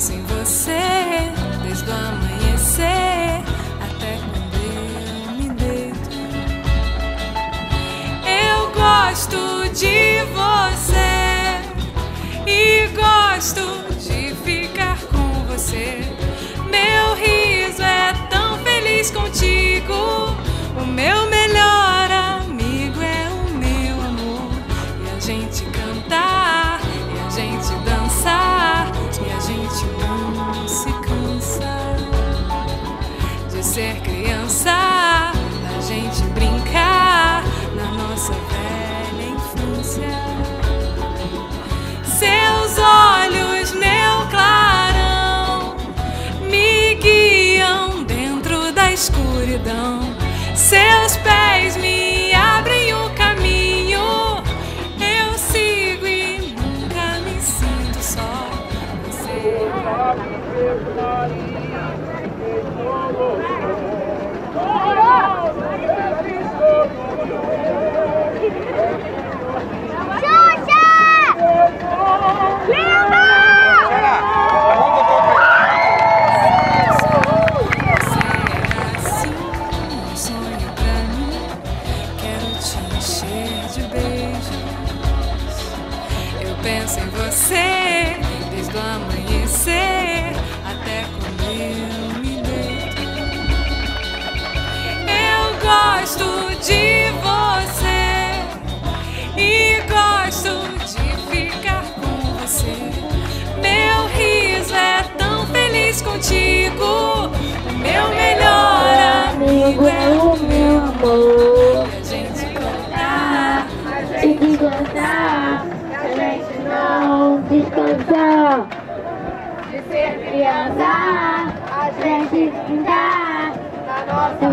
penso em você desde o amanhecer até quando eu me deito. Eu gosto de você e gosto de ficar com você. Meu riso é tão feliz contigo. O meu melhor amigo é o meu amor. E a gente cantar, e a gente dançar, e a gente não se cansa de ser criança, da gente brincar na nossa velha infância. Seus olhos, meu clarão, me guiam dentro da escuridão. Seus pés me abrem o caminho. Eu sigo e nunca me sinto só. Você penso em você desde o amanhecer até quando eu me deito. Eu gosto de você e gosto de ficar com você. Meu riso é tão feliz contigo. O meu melhor amigo é o meu amor. E a gente cantar, a gente dançar, a gente não descansar de ser criança, a gente brincar na nossa